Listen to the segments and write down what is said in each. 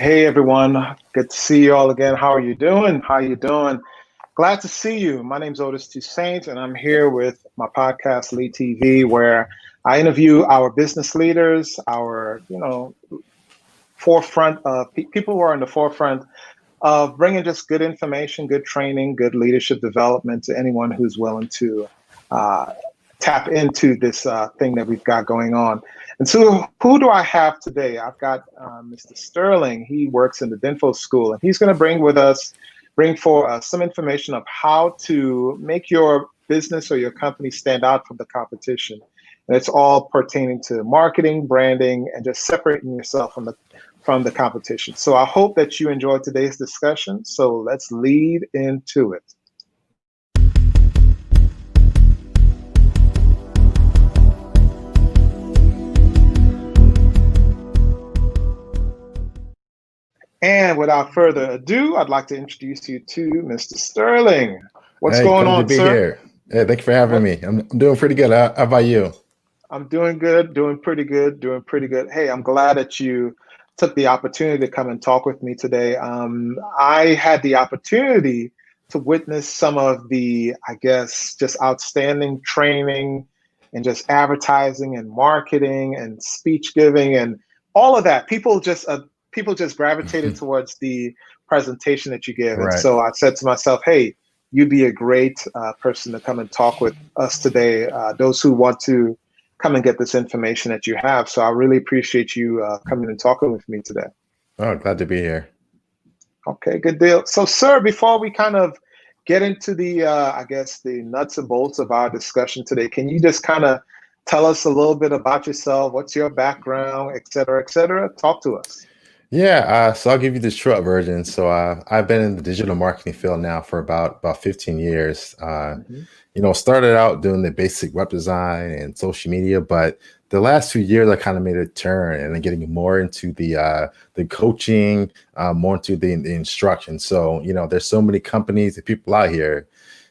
Hey everyone, good to see you all again. How are you doing? How are you doing? Glad to see you. My name's Otis Toussaint, and I'm here with my podcast Lead TV, where I interview our business leaders, our forefront people who are in the forefront of bringing just good information, good training, good leadership development to anyone who's willing to uh, tap into this thing that we've got going on. And so, who do I have today? I've got Mr. Sterling. He works in the Dental School, and he's going to bring for us some information of how to make your business or your company stand out from the competition. And it's all pertaining to marketing, branding, and just separating yourself from the competition. So I hope that you enjoyed today's discussion. So let's lead into it. And without further ado, I'd like to introduce you to Mr. Sterling. What's Hey, going glad to on, be sir? here. Hey, thank you for having What? me. I'm doing pretty good. How about you? I'm doing good, doing pretty good, doing pretty good. Hey, I'm glad that you took the opportunity to come and talk with me today. I had the opportunity to witness some of the, I guess, just outstanding training and just advertising and marketing and speech giving and all of that. People just gravitated towards the presentation that you give, and Right. so I said to myself, "Hey, you'd be a great person to come and talk with us today. Those who want to come and get this information that you have. So I really appreciate you coming and talking with me today. Oh, glad to be here. Okay, good deal. So, sir, before we kind of get into the, I guess, the nuts and bolts of our discussion today, can you just kind of tell us a little bit about yourself? What's your background, et cetera, et cetera? Talk to us. Yeah, so I'll give you the short version. So I've been in the digital marketing field now for about 15 years. Mhm. Started out doing the basic web design and social media, but the last 2 years I kind of made a turn and then getting more into the coaching, more into the instruction. So there's so many companies and people out here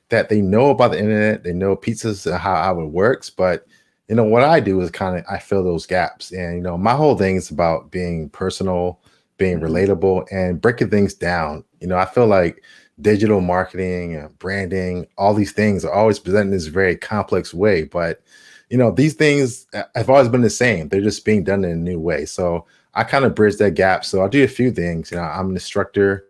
that they know about the internet, they know pieces of how it works, but what I do is kind of I fill those gaps. And my whole thing is about being personal, being Mhm. relatable, and breaking things down. I feel like digital marketing and branding, all these things are always presented in this very complex way, but these things have always been the same. They're just being done in a new way. So I kind of bridge that gap. So I do a few things. I'm an instructor,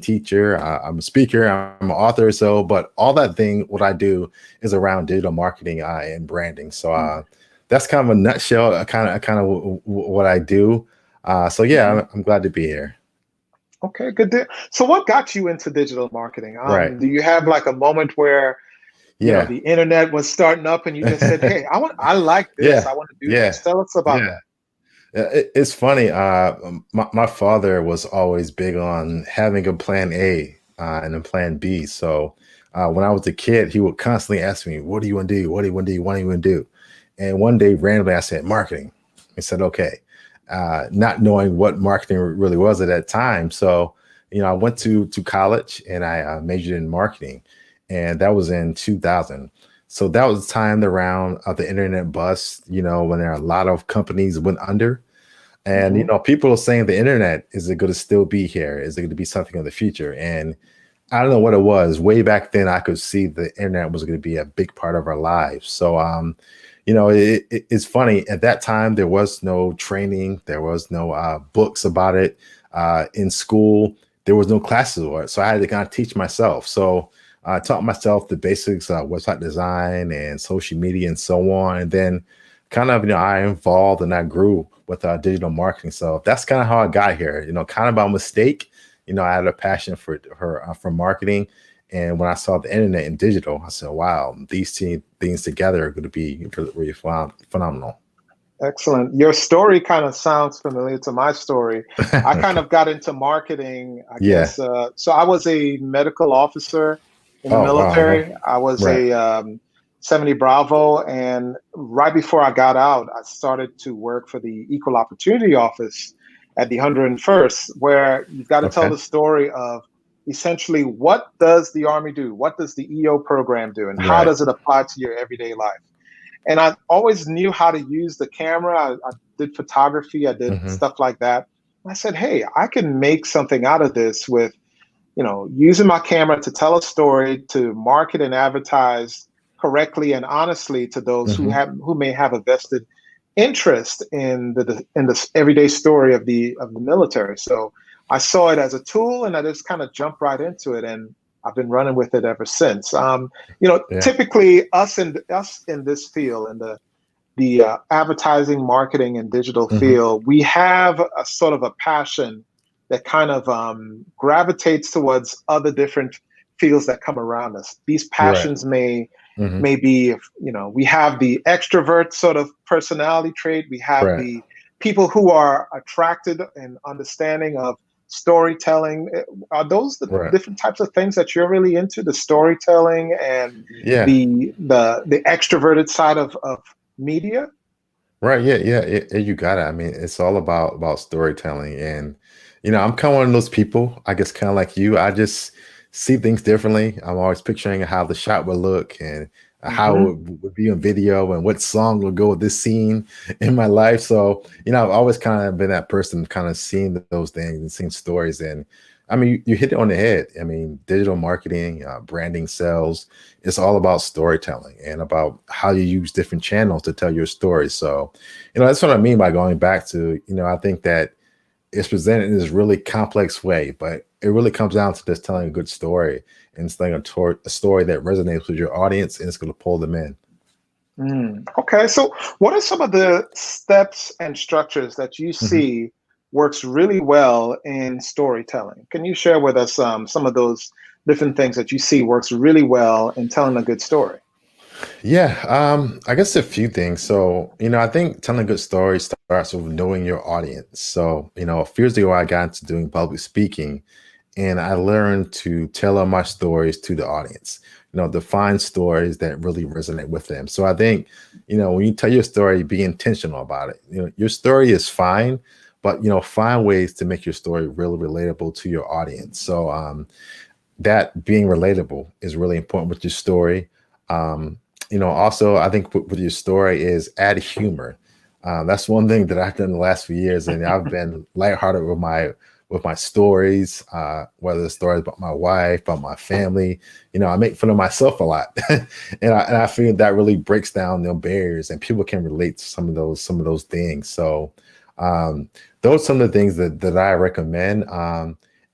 teacher, I'm a speaker, I'm an author. So, but all that thing, what I do is around digital marketing and branding. So that's kind of a nutshell, what I do. So yeah, Mhm. I'm glad to be here. Okay, good deal. So what got you into digital marketing? Right. Do you have like a moment where Yeah. the internet was starting up and you just said, "Hey, I like this. Yeah. I want to do Yeah. this." Tell us about Yeah. that. It's funny. My father was always big on having a plan A and a plan B. So when I was a kid, he would constantly ask me, "What do you want to do? What do you want to do? What do you want to do?" And one day, randomly, I said, "Marketing." I said, "Okay," not knowing what marketing really was at that time. So I went to college and I majored in marketing, and that was in 2000. So that was the time around of the internet bust. When there are a lot of companies went under and Hmm. people are saying the internet, is it going to still be here? Is it going to be something in the future? And I don't know what it was. Way back then, I could see the internet was going to be a big part of our lives. So, it's funny. At that time, there was no training, there was no books about it in school. There was no classes on it, so I had to kind of teach myself. So I taught myself the basics, website design and social media and so on, and then kind of I evolved and I grew with digital marketing. So that's kind of how I got here. Kind of by mistake. I had a passion for marketing, and when I saw the internet and digital, I said, "Wow, these two things together are going to be really phenomenal." Excellent. Your story kind of sounds familiar to my story. I kind of got into marketing, I Yeah. guess. So I was a medical officer in the Oh wow. military. I was Right. a 70 Bravo. And right before I got out, I started to work for the Equal Opportunity Office at the 101st, where you've got to tell Okay. the story of essentially what does the Army do? What does the EO program do? And how Right. does it apply to your everyday life? And I always knew how to use the camera. I did photography, I did Hmm. stuff like that. I said, hey, I can make something out of this with, using my camera to tell a story, to market and advertise correctly and honestly to those Hmm. who may have a vested interest in the everyday story of the military. So I saw it as a tool, and I just kind of jumped right into it, and I've been running with it ever since. Yeah. Typically us in this field, in the advertising, marketing, and digital Hmm. field, we have a sort of a passion that kind of gravitates towards other different fields that come around us. These Right. passions Hmm. may be, we have the extrovert sort of personality trait. We have Right. the people who are attracted and understanding of storytelling. Are those the Right. different types of things that you're really into? The storytelling and Yeah. the extroverted side of media? Right. Yeah. Yeah. You got it. I mean, it's all about storytelling, and I'm kind of one of those people. I guess kind of like you. I just see things differently. I'm always picturing how the shot would look and how Hmm. it would be in video and what song would go with this scene in my life. So I've always kind of been that person, kind of seeing those things and seeing stories. And I mean, you hit it on the head. I mean, digital marketing, branding, sales, it's all about storytelling and about how you use different channels to tell your story. So, that's what I mean by going back to, I think that it's presented in this really complex way, but it really comes down to just telling a good story and telling a story that resonates with your audience and it's going to pull them in. Okay, so what are some of the steps and structures that you Mhm. see works really well in storytelling? Can you share with us some of those different things that you see works really well in telling a good story? Yeah, I guess a few things. So, I think telling a good story starts with knowing your audience. So, a few years ago, I got into doing public speaking and I learned to tailor my stories to the audience, define stories that really resonate with them. So I think, when you tell your story, be intentional about it. Your story is fine, but, find ways to make your story really relatable to your audience. So, that being relatable is really important with your story. Um, also, I think with your story is add humor. That's one thing that I've done the last few years, and I've been lighthearted with my stories, whether the stories about my wife, about my family. I make fun of myself a lot, and I feel that really breaks down the barriers, and people can relate to some of those things. So, those are some of the things that I recommend.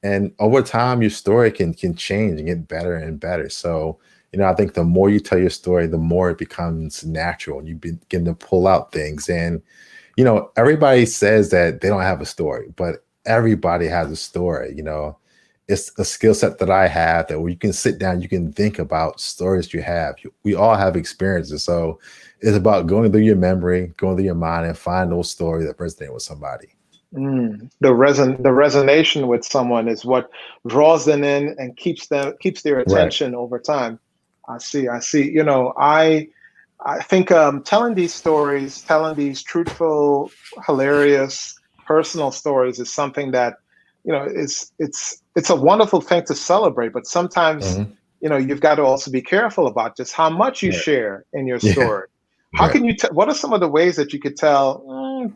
And over time, your story can change and get better and better. So, I think the more you tell your story, the more it becomes natural, and you begin to pull out things. And everybody says that they don't have a story, but everybody has a story. It's a skill set that I have that where you can sit down, you can think about stories you have. We all have experiences, so it's about going through your memory, going through your mind, and find those stories that resonate with somebody. The resonation with someone is what draws them in and keeps their Right. attention over time. I see. I think telling these stories, telling these truthful, hilarious, personal stories is something that, it's a wonderful thing to celebrate. But sometimes, Mhm. you've got to also be careful about just how much you Right. share in your Yeah. story. How Right. can you? What are some of the ways that you could tell?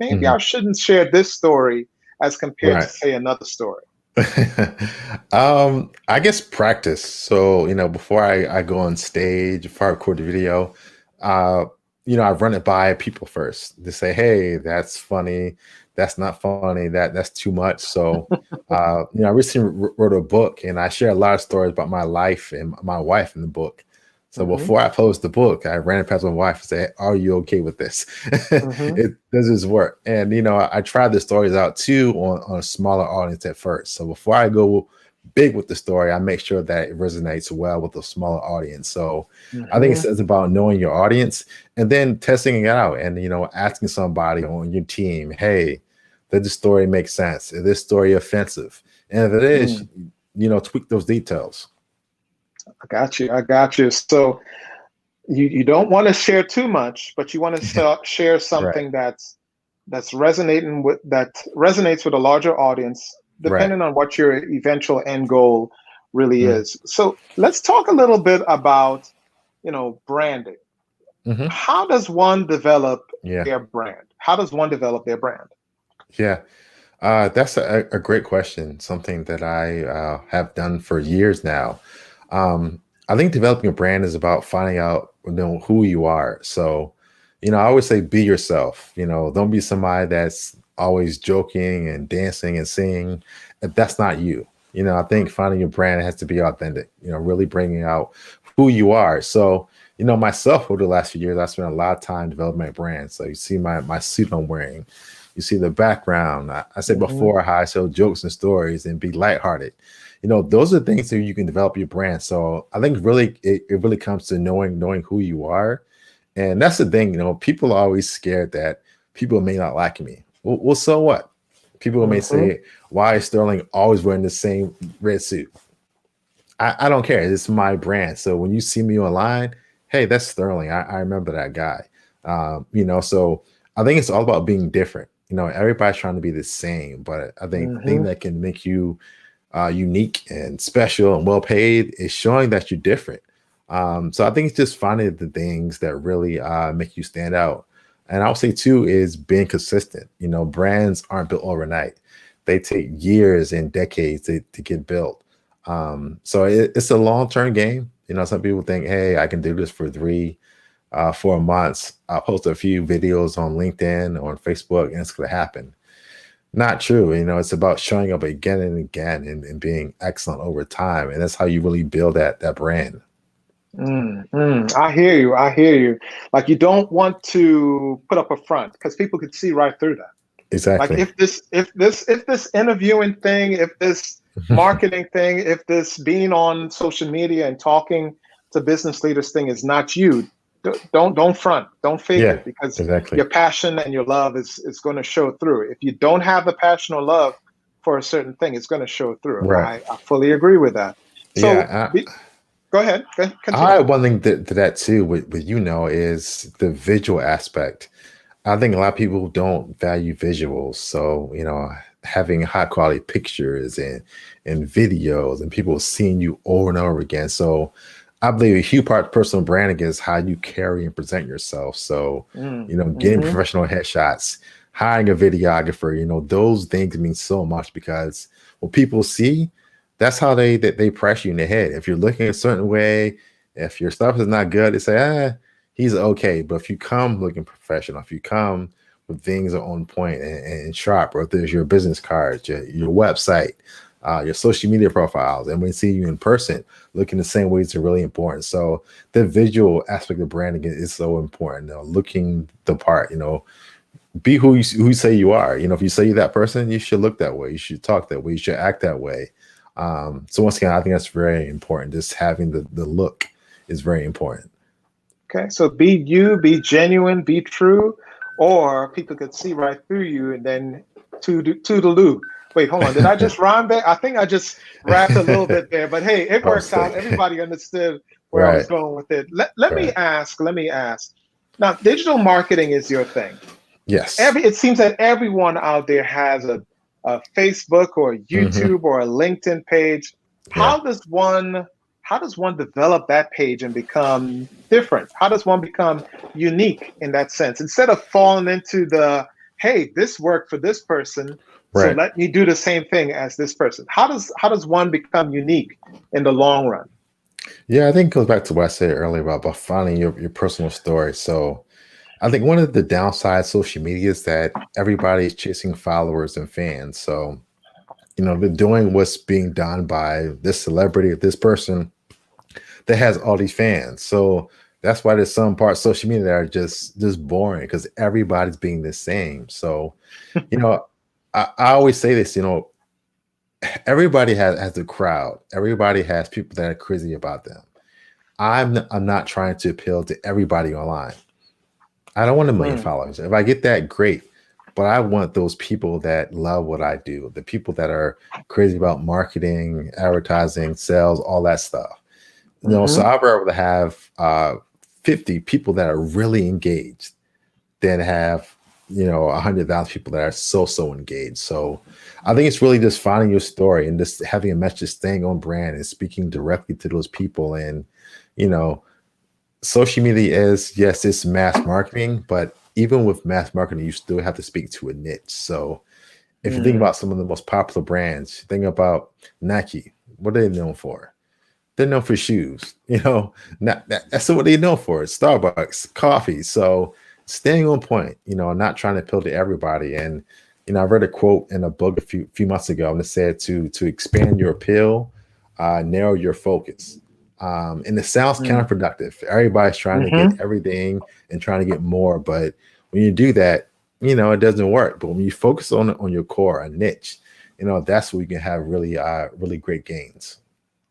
Maybe Mhm. I shouldn't share this story as compared to Right. say another story. I guess practice. So, before I go on stage, before I record the video, uh, I run it by people first to say, hey, that's funny, that's not funny, that's too much. So, I recently wrote a book and I share a lot of stories about my life and my wife in the book. So Hmm. before I post the book, I ran it past my wife and said, "Are you okay with this? Hmm. Does this work?" And I tried the stories out too on a smaller audience at first. So before I go big with the story, I make sure that it resonates well with a smaller audience. So I think Hmm. it's about knowing your audience and then testing it out and asking somebody on your team, "Hey, does this story make sense? Is this story offensive?" And if it is, tweak those details. I got you. I got you. So you don't want to share too much, but you want to share Right. something that's that resonates with a larger audience, Right. depending on what your eventual end goal really Mm. is. So let's talk a little bit about, branding. Hmm. How does one develop Yeah. their brand? How does one develop their brand? Yeah. That's a great question. Something that I have done for years now. I think developing a brand is about finding out, who you are. So, I always say be yourself. Don't be somebody that's always joking and dancing and singing. If that's not you. I think finding your brand has to be authentic. Really bringing out who you are. So, myself over the last few years, I spent a lot of time developing my brand. So you see my suit I'm wearing. You see the background. I said Hmm. before how I sell jokes and stories and be lighthearted. Those are things that you can develop your brand. So I think really it really comes to knowing who you are. And that's the thing, people are always scared that people may not like me. Well, so what? People may Hmm. say, why is Sterling always wearing the same red suit? I don't care. It's my brand. So when you see me online, hey, that's Sterling. I remember that guy. So I think it's all about being different. Everybody's trying to be the same, but I think the thing Hmm. that can make you unique and special and well paid is showing that you're different. So I think it's just finding the things that really make you stand out. And I would say too is being consistent. Brands aren't built overnight. They take years and decades to get built. So it's a long-term game. Some people think, hey, I can do this for 4 months. I'll post a few videos on LinkedIn or on Facebook and it's going to happen. Not true. It's about showing up again and again and being excellent over time. And that's how you really build that brand. I hear you. I hear you. Like you don't want to put up a front because people could see right through that. Like Exactly. if this interviewing thing, if this marketing thing, if this being on social media and talking to business leaders thing is not you, don't front, don't fake Yeah, it because exactly. your passion and your love is going to show through. If you don't have the passion or love for a certain thing, it's going to show through. Right. I fully agree with that. So Yeah. go ahead, I continue. one thing to that too, with is the visual aspect. I think a lot of people don't value visuals. So, having high quality pictures and videos and people seeing you over and over again. So I believe a huge part of personal branding is how you carry and present yourself. So, getting Mm-hmm. professional headshots, hiring a videographer, those things mean so much because what people see, that's how they press you in the head. If you're looking a certain way, if your stuff is not good, they say, he's okay. But if you come looking professional, if you come with things are on point and sharp, or if there's your business cards, your website, your social media profiles, and we see you in person looking the same ways are really important. So the visual aspect of branding is so important. Looking the part, be who you say you are. If you say you're that person, you should look that way. You should talk that way. You should act that way. So once again, I think that's very important. Just having the look is very important. Okay, so be you, be genuine, be true, or people could see right through you and then toodaloo. Wait, hold on. Did I just rhyme there? I think I just rapped a little bit there, but hey, it I'll worked out. say. Everybody understood where I was Right. going with it. Let me Right. ask, let me ask. Now, digital marketing is your thing. Yes. It seems that everyone out there has a Facebook or a Hmm. YouTube or a LinkedIn page. Yeah. How does one how does one develop that page and become different? How does one become unique in that sense? Instead of falling into the, hey, this worked for this person, so Right. let me do the same thing as this person. How does one become unique in the long run? Yeah, I think it goes back to what I said earlier about finding your personal story. So I think one of the downsides of social media is that everybody's chasing followers and fans. So, they're doing what's being done by this celebrity or this person that has all these fans. So that's why there's some parts of social media that are just boring because everybody's being the same. So, you know, I always say this, everybody has a crowd. Everybody has people that are crazy about them. I'm not trying to appeal to everybody online. I don't want a million Mm, followers. If I get that, great. But I want those people that love what I do, the people that are crazy about marketing, advertising, sales, all that stuff. So hmm. I'd rather have 50 people that are really engaged than have 100,000 people that are so engaged. So I think it's really just finding your story and just having a message, staying on brand and speaking directly to those people. And you know, social media is, yes, it's mass marketing, but even with mass marketing, you still have to speak to a niche. So if you think about some of the most popular brands, think about Nike. What are they known for? They're known for shoes. That's what they're known for. Starbucks, coffee. So staying on point, not trying to appeal to everybody. And I read a quote in a book a few months ago, and it said to expand your appeal, narrow your focus. And it sounds counterproductive. Everybody's trying to get everything and trying to get more, but when you do that, it doesn't work. But when you focus on your core, a niche, that's where you can have really really great gains.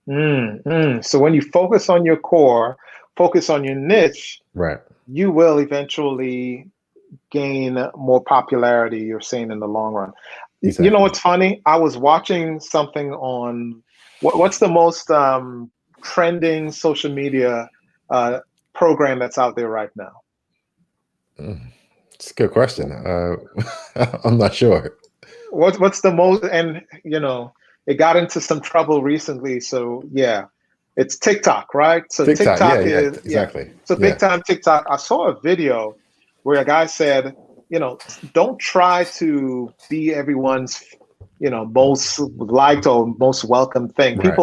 So when you focus on your core, focus on your niche, Right. you will eventually gain more popularity, you're saying, in the long run. Exactly. You know what's funny? I was watching something on what's the most trending social media program that's out there right now? It's a good question. I'm not sure. What's the most, and it got into some trouble recently. So yeah, it's TikTok, right? So TikTok, TikTok yeah, is exactly. So big time TikTok. I saw a video where a guy said, don't try to be everyone's, most liked or most welcome thing. Right.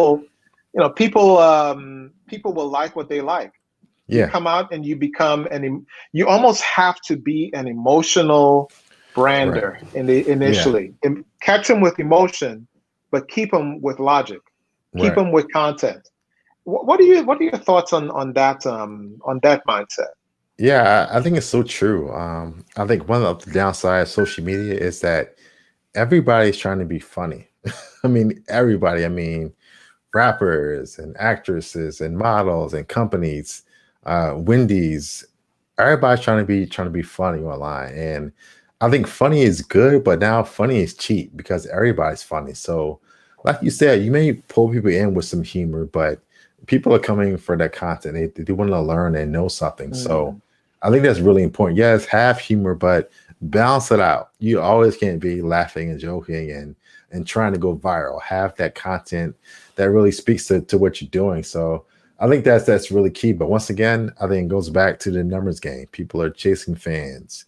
People will like what they like. You Yeah. come out and you become you almost have to be an emotional brander initially. And catch them with emotion, but keep them with logic. Keep them with content. What are your thoughts on that mindset? Yeah, I think it's so true. I think one of the downsides of social media is that everybody's trying to be funny. I mean, everybody. I mean, rappers and actresses and models and companies, Wendy's. Everybody's trying to be funny online, and I think funny is good, but now funny is cheap because everybody's funny. So, like you said, you may pull people in with some humor, but people are coming for that content. They want to learn and know something. So, I think that's really important. Yes, have humor, but balance it out. You always can't be laughing and joking and trying to go viral. Have that content that really speaks to what you're doing. So I think that's really key. But once again, I think it goes back to the numbers game. People are chasing fans,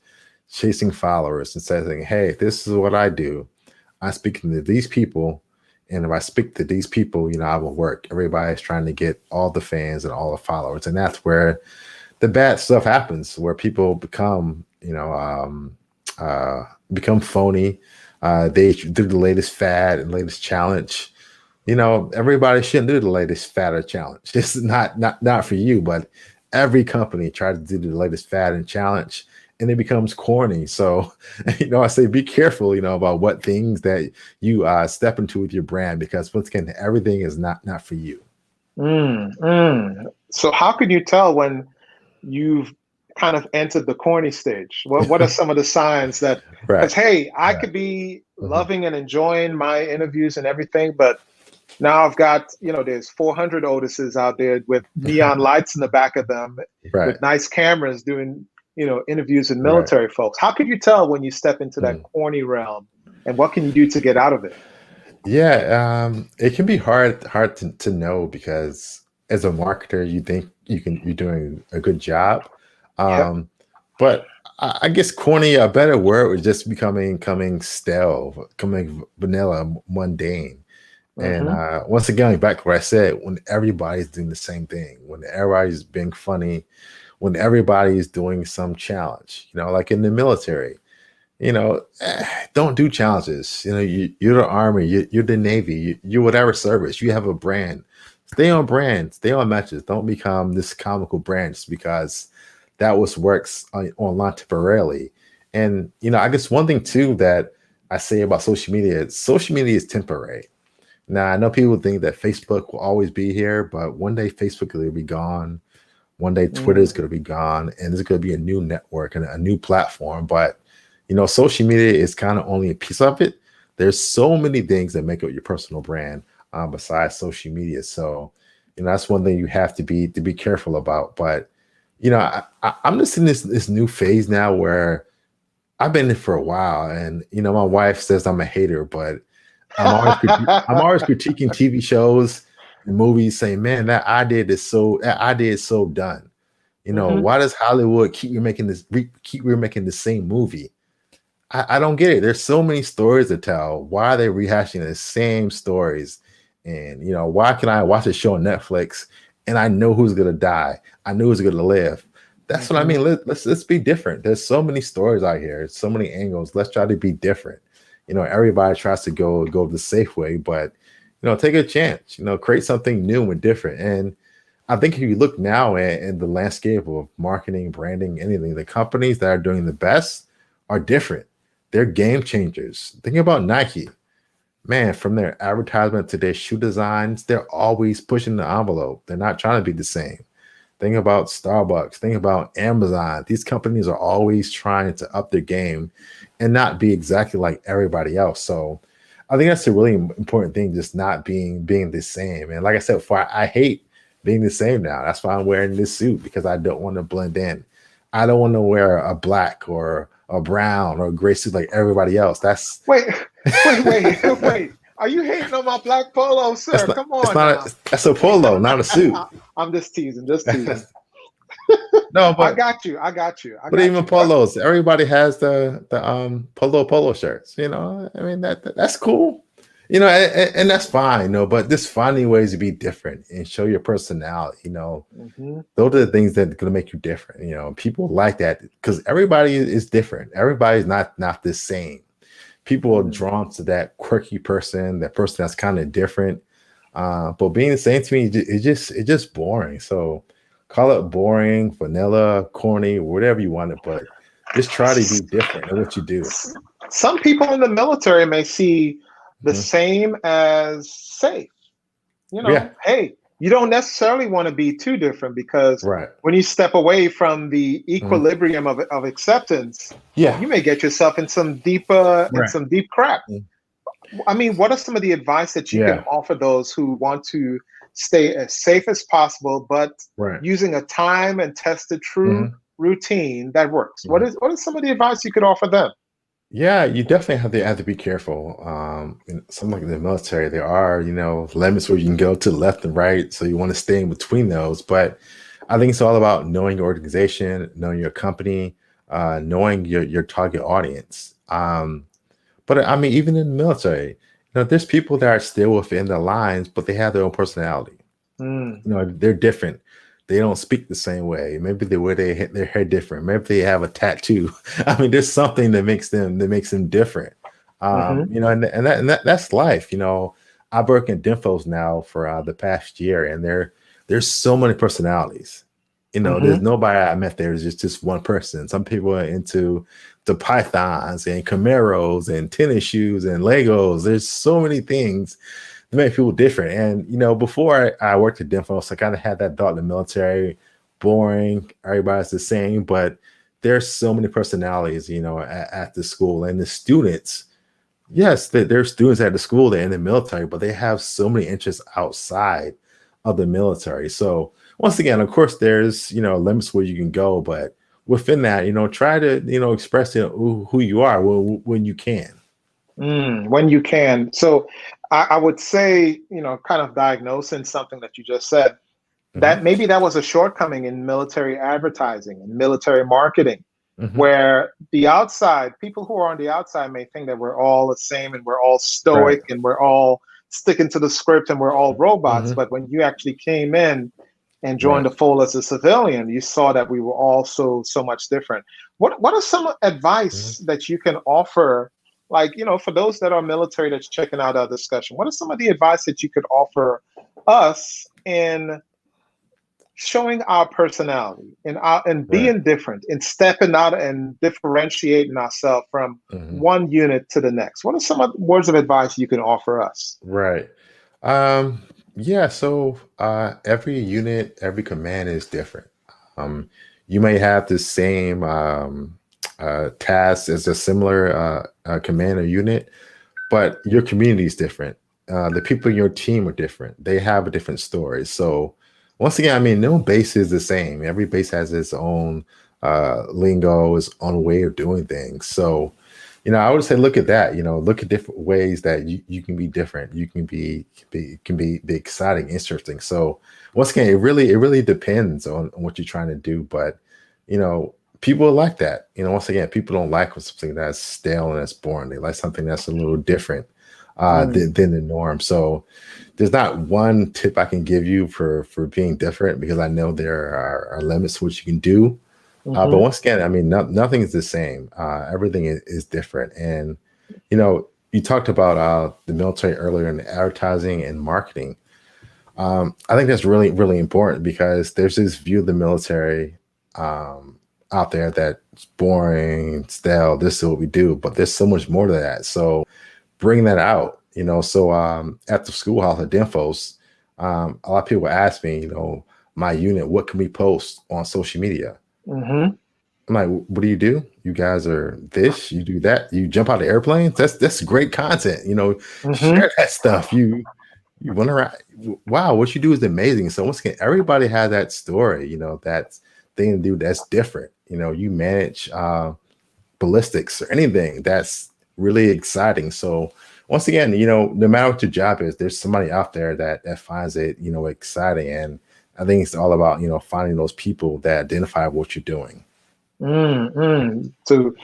chasing followers, and saying, hey, this is what I do. I'm speaking to these people. And if I speak to these people, I will work. Everybody's trying to get all the fans and all the followers. And that's where the bad stuff happens, where people become, become phony. They do the latest fad and latest challenge. Everybody shouldn't do the latest fad or challenge. It's not for you, but every company tries to do the latest fad and challenge, and it becomes corny. So, I say be careful, about what things that you step into with your brand, because once again, everything is not for you. So how can you tell when you've kind of entered the corny stage? What are some of the signs that, because hey, I could be loving and enjoying my interviews and everything, but now I've got, there's 400 Otises out there with neon lights in the back of them, with nice cameras doing, interviews with military folks. How could you tell when you step into that corny realm, and what can you do to get out of it? Yeah, it can be hard to know, because as a marketer, you think you're doing a good job. But I guess corny, a better word, was just coming stale, coming vanilla, mundane. And once again, back to what I said, when everybody's doing the same thing, when everybody's being funny, when everybody's doing some challenge, like in the military, don't do challenges. You're the Army, you're the Navy, you're whatever service, you have a brand. Stay on brand, stay on matches. Don't become this comical brand just because that was works online temporarily. And, I guess one thing too that I say about social media is temporary. Now, I know people think that Facebook will always be here, but one day Facebook will be gone. One day Twitter is going to be gone, and there's going to be a new network and a new platform. But, social media is kind of only a piece of it. There's so many things that make up your personal brand besides social media. So, that's one thing you have to be careful about. But, I'm just in this new phase now where I've been in it for a while, and, my wife says I'm a hater, but I'm always critiquing TV shows and movies, saying, "Man, that idea is so done." Why does Hollywood keep remaking the same movie? I don't get it. There's so many stories to tell. Why are they rehashing the same stories? And why can I watch a show on Netflix and I know who's gonna die? I know who's gonna live. That's what I Mhm. mean. Let's be different. There's so many stories out here, so many angles. Let's try to be different. Everybody tries to go the safe way, but take a chance. Create something new and different. And I think if you look now at the landscape of marketing, branding, anything, the companies that are doing the best are different. They're game changers. Think about Nike. Man, from their advertisement to their shoe designs, they're always pushing the envelope. They're not trying to be the same. Think about Starbucks. Think about Amazon. These companies are always trying to up their game and not be exactly like everybody else. So I think that's a really important thing, just not being the same. And like I said before, I hate being the same now. That's why I'm wearing this suit because I don't want to blend in. I don't want to wear a black or a brown or a gray suit like everybody else. That's Wait, wait. Are you hating on my black polo, that's sir? not Come it's on not now. a that's a polo, not a suit. I'm just teasing, just teasing. No, I but got you. I got you. I But got even you. What? polos, everybody has the polo shirts. I mean that's cool. And that's fine. But just finding ways to be different and show your personality. Hmm. Those are the things that are gonna make you different. People like that because everybody is different. Everybody's not the same. People are Mm. drawn to that quirky person, that person that's kind of different. But being the same to me, it's just boring. So call it boring, vanilla, corny, whatever you want it, but just try to be different in what you do. Some people in the military may see the Mhm. same as safe. Yeah, Hey, you don't necessarily want to be too different because right. when you step away from the Mhm. equilibrium of acceptance, Yeah, you may get yourself in right. some deep crap. Mm. I mean, what are some of the advice that you can Yeah, offer those who want to stay as safe as possible, but right. using a time and tested true Mhm. routine that works? Mhm. What is some of the advice you could offer them? Yeah, you definitely have to be careful. In something like the military, there are limits where you can go to the left and right, so you want to stay in between those. But I think it's all about knowing your organization, knowing your company, knowing your target audience. But I mean, even in the military, there's people that are still within the lines, but they have their own personality. Mm, They're different. They don't speak the same way. Maybe the way they hit their hair different. Maybe they have a tattoo. I mean, there's something that makes them different. hmm. That's life. I work in Dinfos now for the past year, and there's so many personalities. There's Hmm. nobody I met there. There's just one person. Some people are into the pythons and Camaros and tennis shoes and Legos. There's so many things to make people different. And before I worked at Dinfos, I kind of had that thought in the military, boring, everybody's the same. But there's so many personalities, at the school and the students. Yes, there's students at the school that are in the military, but they have so many interests outside of the military. So once again, of course, there's limits where you can go, but within that, try to express who you are when you can. When you can. So I would say, kind of diagnosing something that you just said, Hmm. that maybe that was a shortcoming in military advertising and military marketing, Hmm. where the outside, people who are on the outside may think that we're all the same and we're all Right. stoic and we're all sticking to the script and we're all robots. Hmm. But when you actually came in and joined Right. the fold as a civilian, you saw that we were all so much different. What are some Mhm. advice that you can offer, like, for those that are military that's checking out our discussion? What are some of the advice that you could offer us in showing our personality and Right. being different and stepping out and differentiating ourselves from Hmm. one unit to the next? What are some words of advice you can offer us? Right. Um, yeah, so every unit, every command is different. Um, you may have the same task as a similar command or unit, but your community is different. The people in your team are different. They have a different story. So once again, I mean, no base is the same. Every base has its own lingo, its own way of doing things. So I would say look at that. Look at different ways that you can be different. You can be exciting, interesting. So once again, it really depends on what you're trying to do. But you know, people like that. Once again, people don't like something that's stale and that's boring. They like something that's a little different Mm, than the norm. So there's not one tip I can give you for being different, because I know there are limits to what you can do. But hmm once again, I mean, nothing is the same. Everything is different. And you talked about the military earlier, and advertising and marketing. I think that's really, really important, because there's this view of the military out there that's boring, stale. This is what we do, but there's so much more to that. So bring that out. So at the schoolhouse at Denfos, a lot of people ask me, my unit, what can we post on social media? hmm I'm like, what do you do? You guys are this, you do that, you jump out of airplanes. That's great content. hmm Share that stuff. You run around. Wow, what you do is amazing. So once again, everybody has that story, that thing to do that's different. You manage ballistics or anything that's really exciting. So once again, no matter what your job is, there's somebody out there that finds it, exciting. And I think it's all about, finding those people that identify what you're doing. To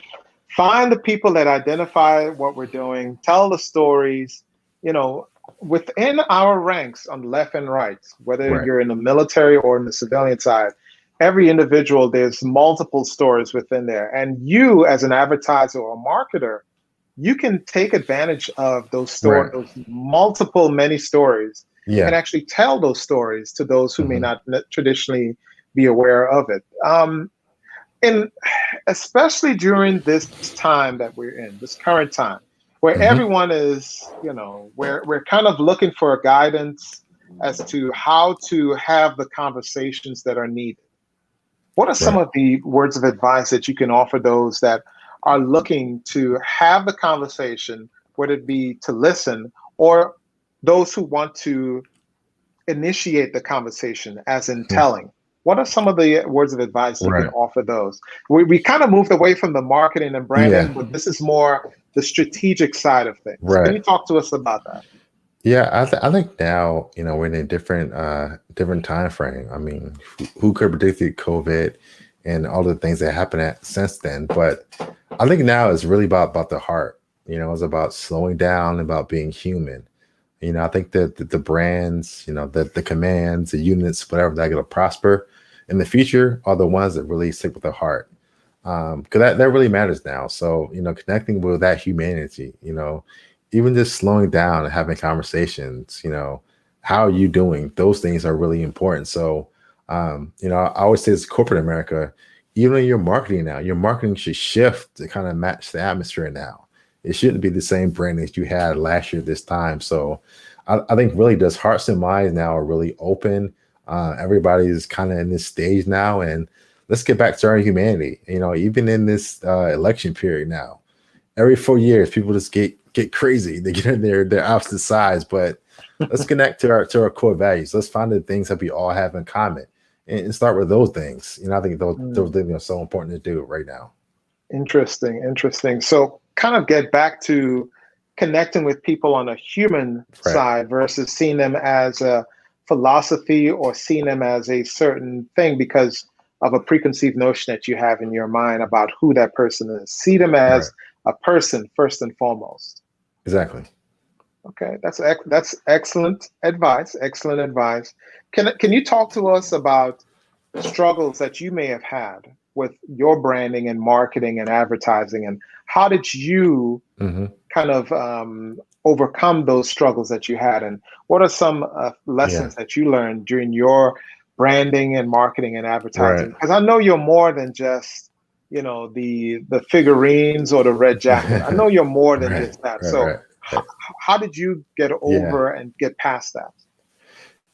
find the people that identify what we're doing, tell the stories, you know, within our ranks on the left and right, whether Right. you're in the military or in the civilian side, every individual, there's multiple stories within there. And you, as an advertiser or marketer, you can take advantage of Right. those multiple, many stories, and Yeah. actually tell those stories to those who may Hmm. not traditionally be aware of it. And especially during this time that we're in, this current time, where Hmm. everyone is, we're kind of looking for guidance as to how to have the conversations that are needed. What are some Right. of the words of advice that you can offer those that are looking to have the conversation, whether it be to listen or those who want to initiate the conversation, as in Mhm. telling? What are some of the words of advice you can Right. offer those? We kind of moved away from the marketing and Yeah. branding, but this is more the strategic side of things. Can Right. you talk to us about that? Yeah, I think now, we're in a different time frame. I mean, who could have predicted COVID and all the things that happened since then? But I think now it's really about the heart. It's about slowing down, about being human. I think that the brands, the commands, the units, whatever, that are going to prosper in the future are the ones that really stick with the heart. Because that really matters now. So, connecting with that humanity, even just slowing down and having conversations, how are you doing? Those things are really important. So, I always say, it's corporate America, even in your marketing now, your marketing should shift to kind of match the atmosphere now. It shouldn't be the same brand that you had last year this time. So I think really does hearts and minds now are really open. Everybody's kind of in this stage now, and let's get back to our humanity. Even in this election period now, every 4 years, people just get crazy. They get in their opposite sides, but let's connect to our core values. Let's find the things that we all have in common, and start with those things. I think those Mm, things are so important to do right now. interesting, interesting. So, kind of get back to connecting with people on a human Right. side versus seeing them as a philosophy or seeing them as a certain thing because of a preconceived notion that you have in your mind about who that person is. See them Right. as a person first and foremost. Exactly. Okay, that's excellent advice. Excellent advice. Can you talk to us about struggles that you may have had with your branding and marketing and advertising, and how did you Hmm. kind of overcome those struggles that you had, and what are some Yeah. lessons that you learned during your branding and marketing and Right. advertising? Because I know you're more than just the figurines or the red jacket. I know you're more than Right. just that. Right. So Right. Right. how did you get Yeah. over and get past that?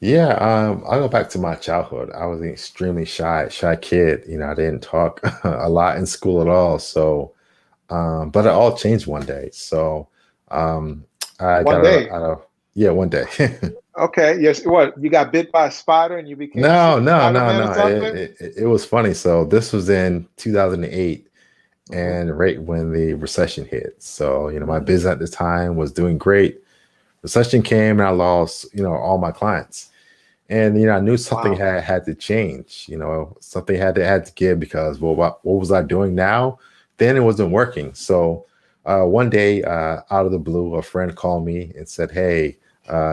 Yeah, I'll go back to my childhood. I was an extremely shy kid. I didn't talk a lot in school at all. So, but it all changed one day. So, um, I One got day. out of yeah, one day. Okay, yes. What, you got bit by a spider and you became No, no, no, Spider-Man or no. something? It was funny. So this was in 2008, Hmm and right when the recession hit. So, my hmm business at the time was doing great. Recession came, and I lost, all my clients. And I knew something Wow. had to change. Something had to give, because well, what was I doing now? Then it wasn't working. So one day, out of the blue, a friend called me and said, "Hey,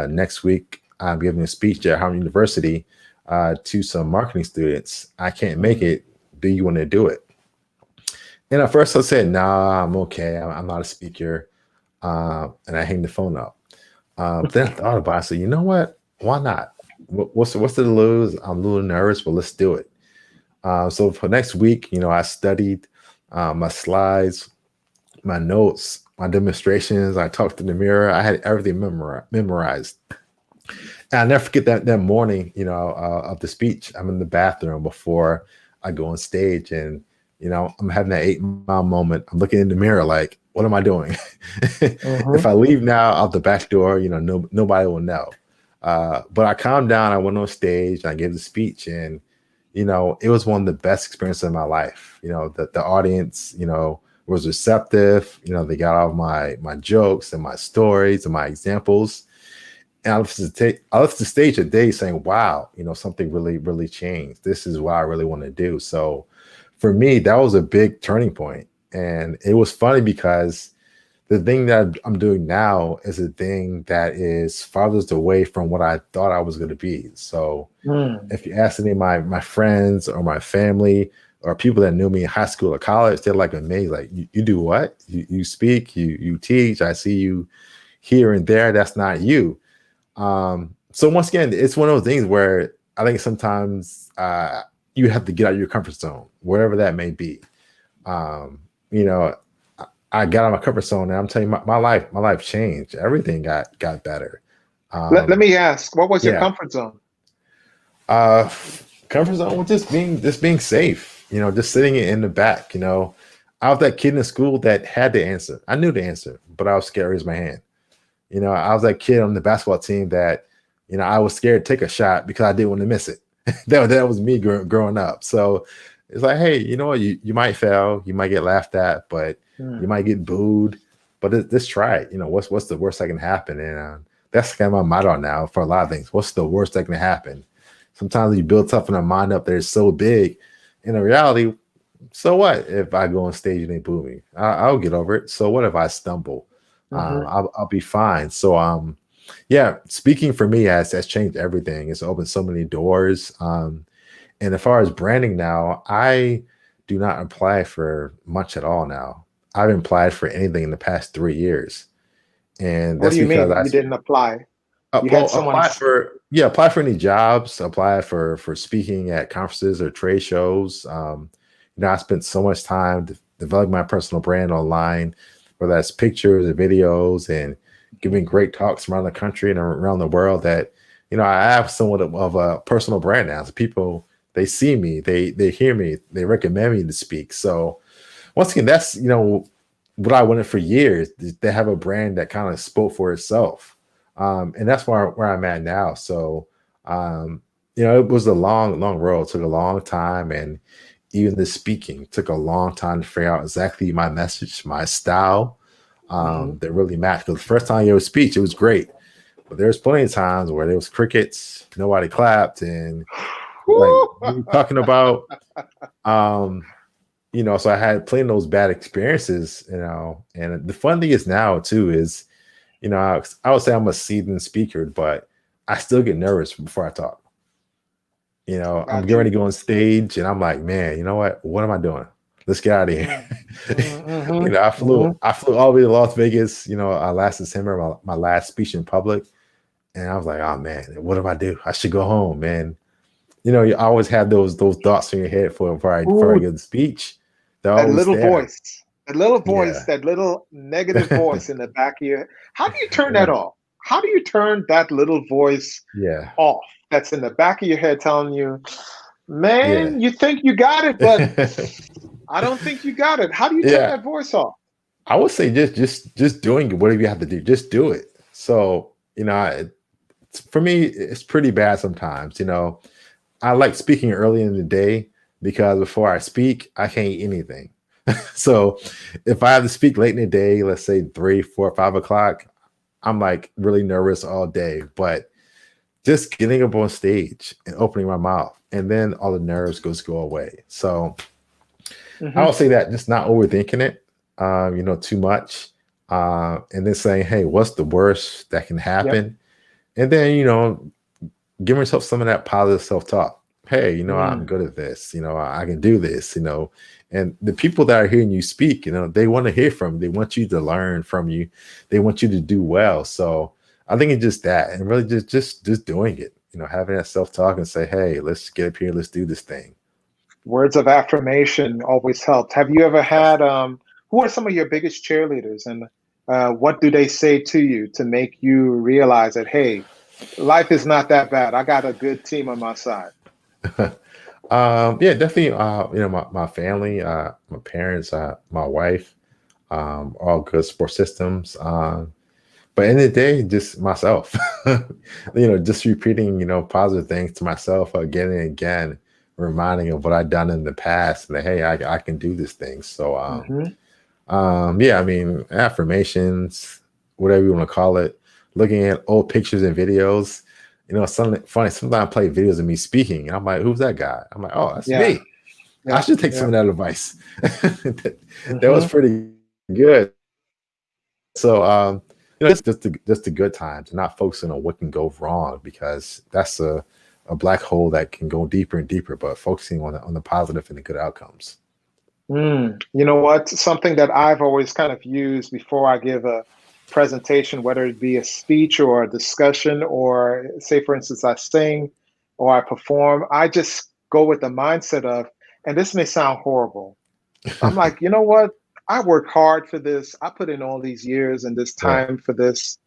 next week I'm giving a speech at Harvard University to some marketing students. I can't make Mm. it. Do you want to do it?" And at first I said, "Nah, I'm okay. I'm not a speaker." And I hang the phone up. But then I thought about it. I said, "You know what? Why not? What's to lose? I'm a little nervous, but let's do it." So for next week, I studied my slides, my notes, my demonstrations. I talked in the mirror. I had everything memorized. And I never forget that morning, of the speech. I'm in the bathroom before I go on stage, and I'm having that 8 Mile moment. I'm looking in the mirror like, what am I doing? If Mhm. I leave now out the back door, nobody will know. But I calmed down. I went on stage and I gave the speech, and it was one of the best experiences of my life. The audience, was receptive. They got all of my jokes and my stories and my examples. And I left the stage a day saying, wow, something really, really changed. This is what I really want to do. So for me, that was a big turning point. And it was funny because the thing that I'm doing now is a thing that is farthest away from what I thought I was going to be. So Mm. if you ask any of my friends or my family or people that knew me in high school or college, they're like amazed. Like, you do what? You speak, you teach. I see you here and there. That's not you. So once again, it's one of those things where I think sometimes you have to get out of your comfort zone, wherever that may be. Um, you know, I got out of my comfort zone, and I'm telling you, my life changed. Everything got better. Let Um, me ask, what was your yeah, comfort zone? uh, comfort zone was just being safe. Just sitting in the back. I was that kid in school that had the answer. I knew the answer, but I was scared to raise my hand. I was that kid on the basketball team that, I was scared to take a shot because I didn't want to miss it. That was me growing up. So it's like, hey, you know what? You might fail, you might get laughed at, but you Mm. might get booed. But just try it. What's the worst that can happen? And that's kind of my motto now for a lot of things. What's the worst that can happen? Sometimes you build something in our mind up that is so big. In reality, so what if I go on stage and they boo me? I'll get over it. So what if I stumble? Mhm. I'll be fine. So yeah, speaking for me has changed everything. It's opened so many doors. And as far as branding now, I do not apply for much at all now. I haven't applied for anything in the past 3 years, and What do that's you because mean you didn't apply? You had well, someone apply for any jobs, apply for speaking at conferences or trade shows. I spent so much time developing my personal brand online, whether that's pictures or videos, and giving great talks around the country and around the world. That I have somewhat of a personal brand now. So people, they see me, they hear me, they recommend me to speak. So once again, that's what I wanted for years, to have a brand that kind of spoke for itself. And that's where I'm at now. So it was a long road. It took a long time, and even the speaking took a long time to figure out exactly my message, my style, Mhm. that really matched. Because the first time you gave a speech, it was great, but there's plenty of times where there was crickets, nobody clapped, and you're like, Woo! what are you talking about? Um, so I had plenty of those bad experiences, and the fun thing is now too is, I would say I'm a seasoned speaker, but I still get nervous before I talk. I'm Got getting ready you. to go on stage and I'm like, man, you know what? What am I doing? Let's get out of here. Mm. Mhm, mhm, I mhm. flew all the way to Las Vegas, last December, my last speech in public. And I was like, oh man, what do I do? I should go home, man. You always have those thoughts in your head before I Ooh, give the speech. They're that always little there. voice, that little voice, Yeah. that little negative voice in the back of your how do you turn that off? How do you turn that little voice Yeah. off that's in the back of your head telling you, Yeah. "Man, you think you got it, but I don't think you got it." How do you turn Yeah. that voice off? I would say just doing it, whatever you have to do, just do it. So, for me, it's pretty bad sometimes. I like speaking early in the day because before I speak, I can't eat anything. So if I have to speak late in the day, let's say 3, 4, 5 o'clock, I'm like really nervous all day. But just getting up on stage and opening my mouth, and then all the nerves go away. So I Hmm. would say that just not overthinking it, too much, and then saying, "Hey, what's the worst that can Yep. happen?" And then give yourself some of that positive self-talk. Hey, I'm Mm. good at this. I can do this. And the people that are hearing you speak, they want to hear from you. They want you to learn from you. They want you to do well. So I think it's just that, and really just doing it. Having that self-talk and say, "Hey, let's get up here. Let's do this thing." Words of affirmation always helped. Have you ever Yes. had, who are some of your biggest cheerleaders, and what do they say to you to make you realize that, hey, life is not that bad. I got a good team on my side. Yeah, definitely. My family, my parents, my wife, all good support systems. But in the day, just myself, just repeating, positive things to myself again and again, reminding of what I've done in the past, and that hey, I can do this thing. So, Hmm. yeah, I mean, affirmations, whatever you want to call it, looking at old pictures and videos. Something funny. Sometimes I play videos of me speaking. And I'm like, who's that guy? I'm like, oh, that's Yeah. me. I Yeah. should take some Yeah. of that advice. That was Hmm. pretty good. So, it's just the good times, not focusing on what can go wrong, because that's a black hole that can go deeper and deeper. But focusing on the positive and the good outcomes. Mm. You know what? Something that I've always kind of used before I give a presentation, whether it be a speech or a discussion, or say, for instance, I sing or I perform, I just go with the mindset of, and this may sound horrible, I'm like, you know what? I worked hard for this. I put in all these years and this Right, time for this.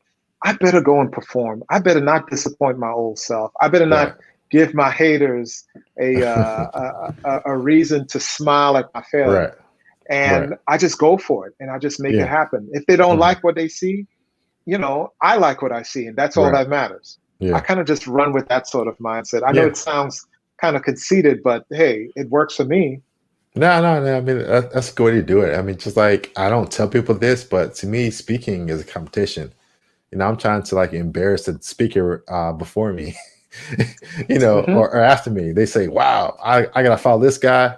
I better go and perform. I better not disappoint my old self. I better not right, give my haters a reason to smile at my right, failure. right. And I just go for it and I just make it Yeah, happen. If they don't mhm, like what they see, I like what I see, and that's all right. that matters. I Yeah. kind of just run with that sort of mindset. I know Yeah. it sounds kind of conceited, but hey, it works for me. No, no, no. I mean, that's a good way to do it. I mean, just like I don't tell people this, but to me, speaking is a competition. I'm trying to like embarrass the speaker before me, Hmm. or after me. They say, "Wow, I gotta follow this guy,"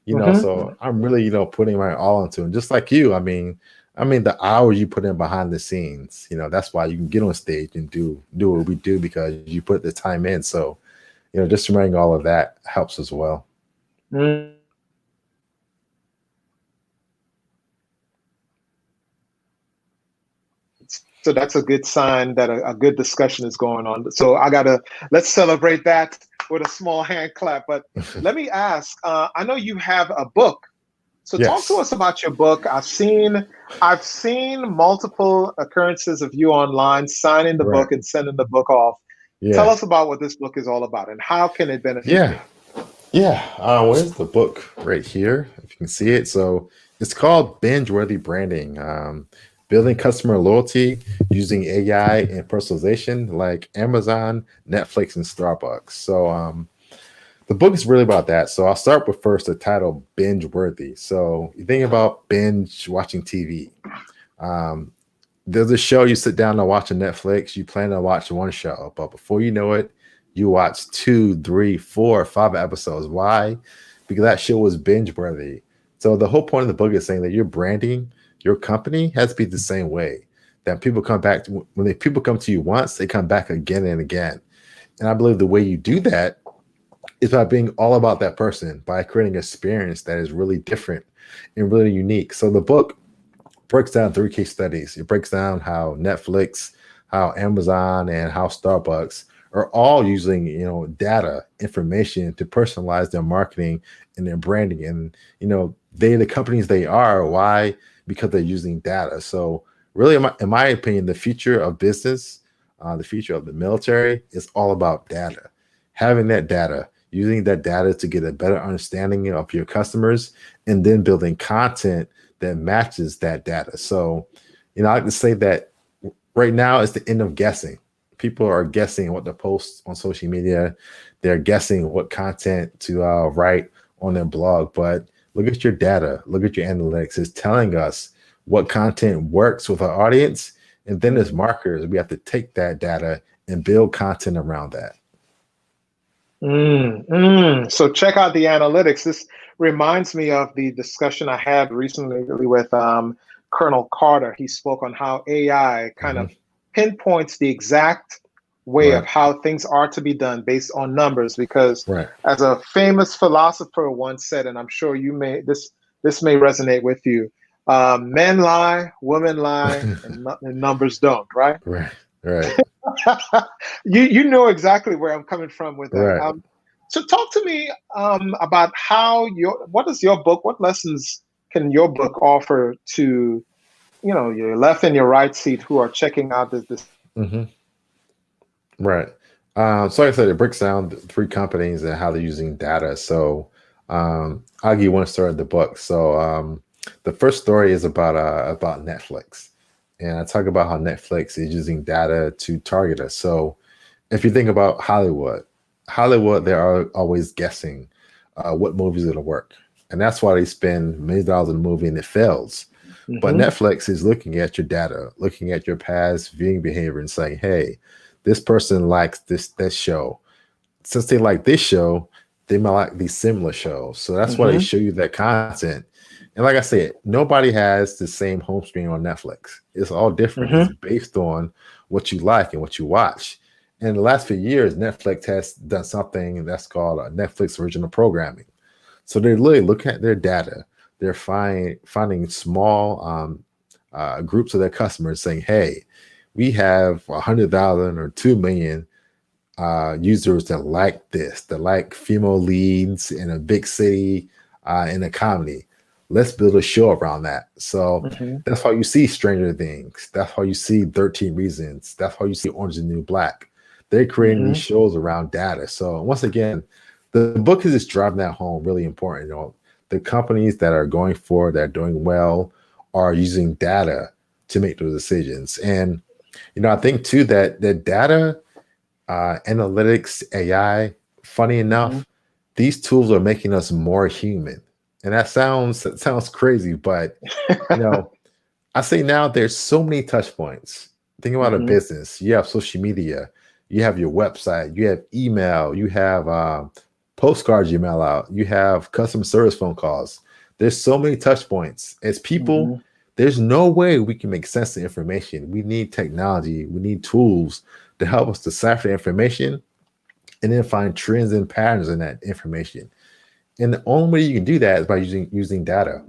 Hmm. So I'm really, putting my all into it. Just like you, I mean, the hours you put in behind the scenes, that's why you can get on stage and do what we do, because you put the time in. So, just remembering all of that helps as well. So that's a good sign that a good discussion is going on. So let's celebrate that with a small hand clap. But let me ask, I know you have a book. So talk to Yes. us about your book. I've seen multiple occurrences of you online signing the Right. book and sending the book off. Tell Yeah. us about what this book is all about and how can it benefit Yeah. me? Yeah. Where's the book right here? If you can see it. So it's called Binge Worthy Branding. Building customer loyalty using AI and personalization like Amazon, Netflix, and Starbucks. So the book is really about that. So I'll start with first the title Binge Worthy. So you think about binge watching TV. Um, there's a show you sit down to watch on Netflix. You plan to watch one show, but before you know it, you watch two, three, four, five episodes. Why? Because that show was binge worthy. So the whole point of the book is saying that your branding, your company has to be the same way. That people come back when people come to you once, they come back again and again. And I believe the way you do that is by being all about that person, by creating an experience that is really different and really unique. So the book breaks down three case studies. It breaks down how Netflix, how Amazon, and how Starbucks are all using, data information to personalize their marketing and their branding. And they the companies they are. Why? Because they're using data. So really, in my opinion, the future of business, the future of the military is all about data. Having that data, using that data to get a better understanding of your customers, and then building content that matches that data. So, I like to say that right now is the end of guessing. People are guessing what to post on social media. They're guessing what content to write on their blog. But look at your data. Look at your analytics. It's telling us what content works with our audience. And then as Mhm. marketers, we have to take that data and build content around that. So check out the analytics. This reminds me of the discussion I had recently with Colonel Carter. He spoke on how AI kind Mhm. of pinpoints the exact way of Right. how things are to be done based on numbers. Because Right. as a famous philosopher once said, and I'm sure you may this may resonate with you, men lie, women lie, and numbers don't. Right? Right. Right. You know exactly where I'm coming from with that. Right. So talk to me about how what is your book? What lessons can your book offer to your left and your right seat who are checking out this? Hmm. Right. So like I said, it breaks down the three companies and how they're using data. So I'll give you one story of the book. So the first story is about Netflix. And I talk about how Netflix is using data to target us. So if you think about Hollywood, they are always guessing what movie is going to work. And that's why they spend millions of dollars on a movie and it fails. But Mm-hmm. Netflix is looking at your data, looking at your past viewing behavior and saying, hey, this person likes this show. Since they like this show, they might like these similar shows. So that's why they Mm-hmm. show you that content. And like I said, nobody has the same home screen on Netflix. It's all different. It's Mm-hmm. based on what you like and what you watch. And in the last few years, Netflix has done something that's called Netflix original programming. So they're literally looking at their data. They're finding small groups of their customers saying, "Hey, we have 100,000 or 2 million users that like this, that like female leads in a big city in a comedy. Let's build a show around that." So Mm-hmm. that's how you see Stranger Things. That's how you see 13 Reasons. That's how you see Orange is the New Black. They're creating these Mm-hmm. shows around data. So once again, the book is just driving that home really important. The companies that are going forward, that are doing well, are using data to make those decisions. And I think too that the data, analytics, AI, funny Mm-hmm. enough, these tools are making us more human. And that sounds crazy, but you know, I say now there's so many touch points. Think about a Mm-hmm. business. You have social media, you have your website, you have email, you have postcards you mail out, you have customer service phone calls. There's so many touch points. As people, Mm-hmm. there's no way we can make sense of information. We need technology, we need tools to help us decipher information and then find trends and patterns in that information. And the only way you can do that is by using data.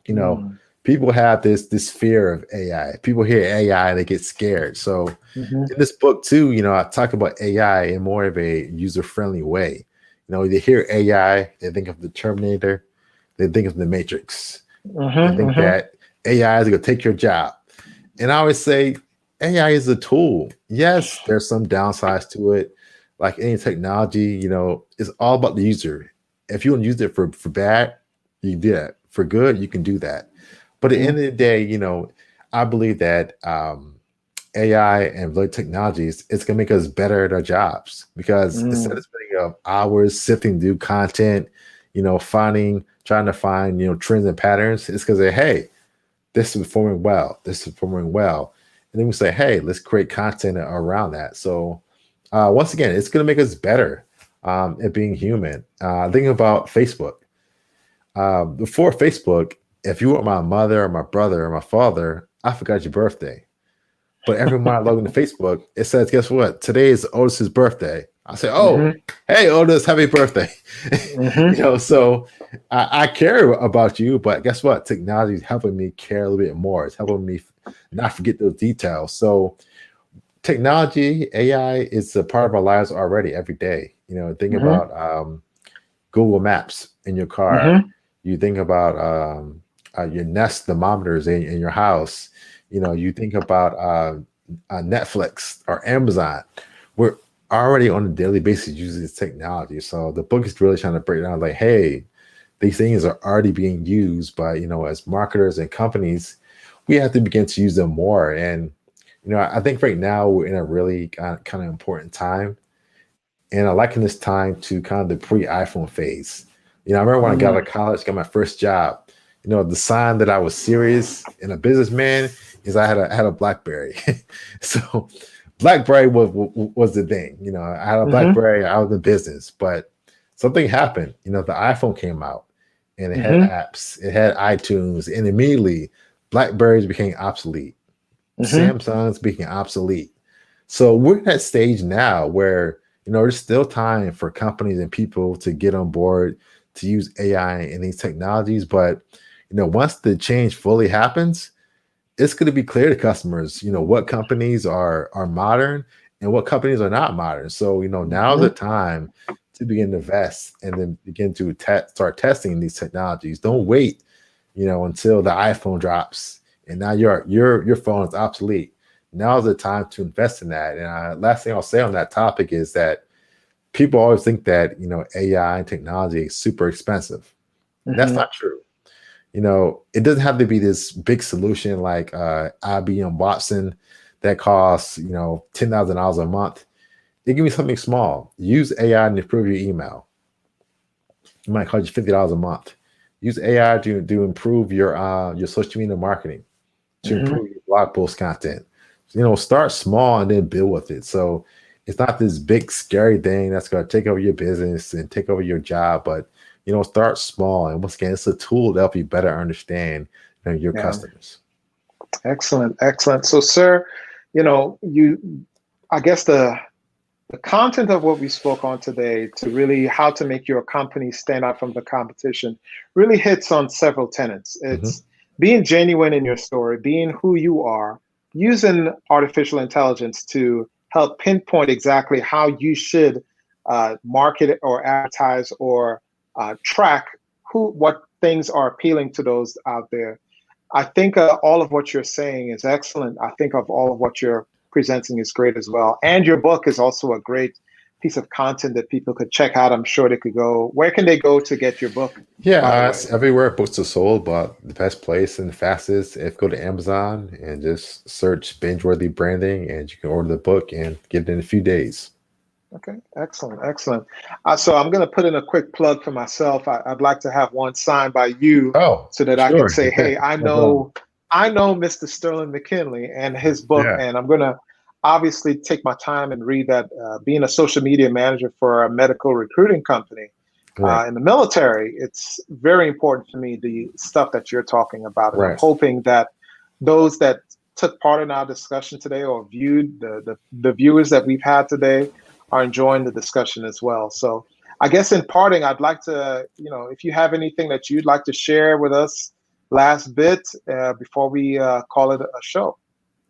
you know Mm-hmm. People have this fear of AI. People hear AI, they get scared. So Mm-hmm. in this book too, I talk about AI in more of a user-friendly way. They hear AI, they think of the Terminator, they think of the Matrix, they think Mm-hmm. that AI is going to take your job. And I always say AI is a tool. Yes, there's some downsides to it. Like any technology, it's all about the user. If you want to use it for bad, you can do that. For good, you can do that. But at the end of the day, I believe that AI and related technologies, it's going to make us better at our jobs because instead Mm-hmm. of spending hours sifting through content, trying to find, trends and patterns, it's because, hey, this is performing well. This is performing well. And then we say, hey, let's create content around that. So once again, it's going to make us better at being human. Thinking about Facebook. Before Facebook, if you were my mother or my brother or my father, I forgot your birthday. But every time I log into Facebook, it says, guess what? Today is Otis's birthday. I say, oh, Mm-hmm. hey, Otis, happy birthday. Mm-hmm. So I care about you, but guess what? Technology is helping me care a little bit more. It's helping me not forget those details. So technology, AI is a part of our lives already every day. Think Mm-hmm. about Google Maps in your car. Mm-hmm. You think about your Nest thermometers in your house. You think about Netflix or Amazon. We're already on a daily basis using this technology. So the book is really trying to break down like, hey, these things are already being used by, as marketers and companies, we have to begin to use them more. And, I think right now we're in a really kind of important time. And I liken this time to kind of the pre-iPhone phase. I remember when I got out of college, got my first job, the sign that I was serious and a businessman is I had a BlackBerry. So BlackBerry was the thing. You know, I had a BlackBerry, I was in business, but something happened. You know, the iPhone came out and it had apps, it had iTunes, and immediately BlackBerries became obsolete. Samsung's became obsolete. So we're at that stage now where, you know, there's still time for companies and people to get on board to use AI and these technologies. But, you know, once the change fully happens, it's going to be clear to customers, you know, what companies are modern and what companies are not modern. So, you know, now's the time to begin to invest and then begin to start testing these technologies. Don't wait, you know, until the iPhone drops and now your phone is obsolete. Now's the time to invest in that. And last thing I'll say on that topic is that people always think that, you know, AI and technology is super expensive. That's not true. You know, it doesn't have to be this big solution like IBM Watson that costs, you know, $10,000 a month. It can be something small. Use AI to improve your email. It might cost you $50 a month. Use AI to improve your social media marketing, to improve your blog post content. You know, start small and then build with it. So it's not this big scary thing that's going to take over your business and take over your job, but you know, start small. And once again, it's a tool to help you better understand, you know, your customers. Excellent, excellent. So, sir, you know, I guess the content of what we spoke on today to really how to make your company stand out from the competition really hits on several tenets. It's being genuine in your story, being who you are, using artificial intelligence to help pinpoint exactly how you should market or advertise or track what things are appealing to those out there. I think all of what you're saying is excellent. I think of all of what you're presenting is great as well. And your book is also a great piece of content that people could check out. I'm sure they could go. Where can they go to get your book? Yeah, it's everywhere books are sold, but the best place and the fastest, if go to Amazon and just search Binge-Worthy Branding, and you can order the book and get it in a few days. Okay, excellent, excellent. So I'm going to put in a quick plug for myself. I'd like to have one signed by you, so that I can say, "Hey, I know Mr. Sterling McKinley and his book," and I'm going to obviously take my time and read that. Being a social media manager for a medical recruiting company in the military, it's very important for me, the stuff that you're talking about, and I'm hoping that those that took part in our discussion today or viewed the viewers that we've had today are enjoying the discussion as well. So I guess in parting, I'd like to, you know, if you have anything that you'd like to share with us last bit before we call it a show.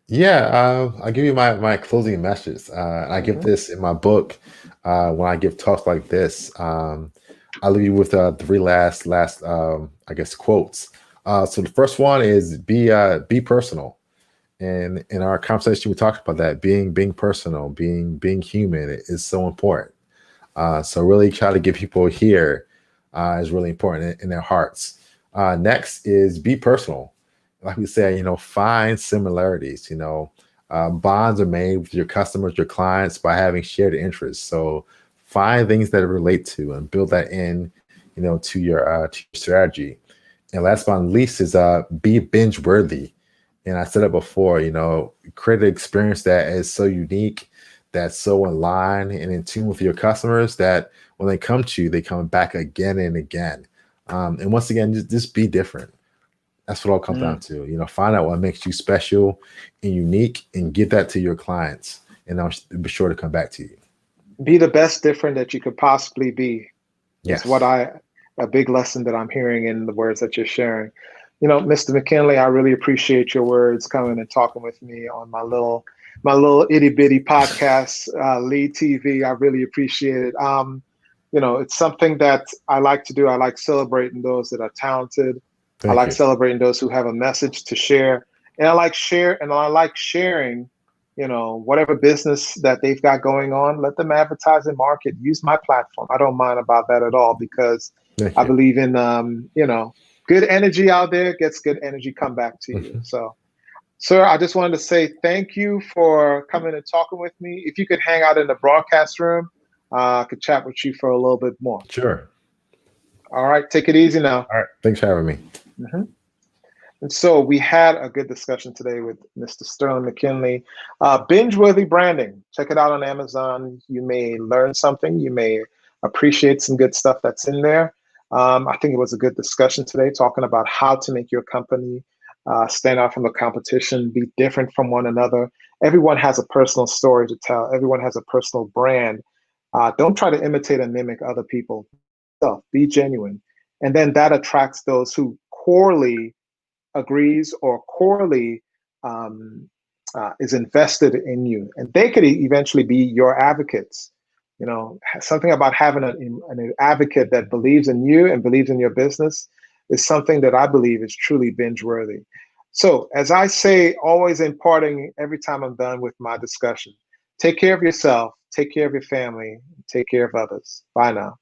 Yeah, I'll give you my closing message. I give this in my book when I give talks like this. I'll leave you with three last I guess quotes. So the first one is be personal. And in our conversation, we talked about that being personal, being human is so important. So really try to get people here is really important in their hearts. Next is be personal. Like we say, you know, find similarities. You know, bonds are made with your customers, your clients by having shared interests. So find things that relate to and build that in, you know, to your strategy. And last but not least is be binge worthy. And I said it before, you know, create an experience that is so unique, that's so in line and in tune with your customers that when they come to you, they come back again and again. And once again, just be different. That's what it all comes down to. You know, find out what makes you special and unique and give that to your clients. And they'll be sure to come back to you. Be the best different that you could possibly be. Yes. Is a big lesson that I'm hearing in the words that you're sharing. You know, Mr. McKinley, I really appreciate your words coming and talking with me on my little itty bitty podcast, Lead TV. I really appreciate it. You know, it's something that I like to do. I like celebrating those that are talented. I like celebrating those who have a message to share. And I like sharing, you know, whatever business that they've got going on, let them advertise and market, use my platform. I don't mind about that at all, because I believe in, you know, good energy out there gets good energy come back to you. So, sir, I just wanted to say thank you for coming and talking with me. If you could hang out in the broadcast room, I could chat with you for a little bit more. Sure. All right. Take it easy now. All right. Thanks for having me. And so we had a good discussion today with Mr. Sterling McKinley. Binge-worthy branding. Check it out on Amazon. You may learn something. You may appreciate some good stuff that's in there. I think it was a good discussion today, talking about how to make your company stand out from the competition, be different from one another. Everyone has a personal story to tell. Everyone has a personal brand. Don't try to imitate and mimic other people. Be genuine. And then that attracts those who corely agrees or corely is invested in you, and they could eventually be your advocates. You know, something about having an advocate that believes in you and believes in your business is something that I believe is truly binge worthy. So, as I say, always imparting every time I'm done with my discussion, take care of yourself, take care of your family, take care of others. Bye now.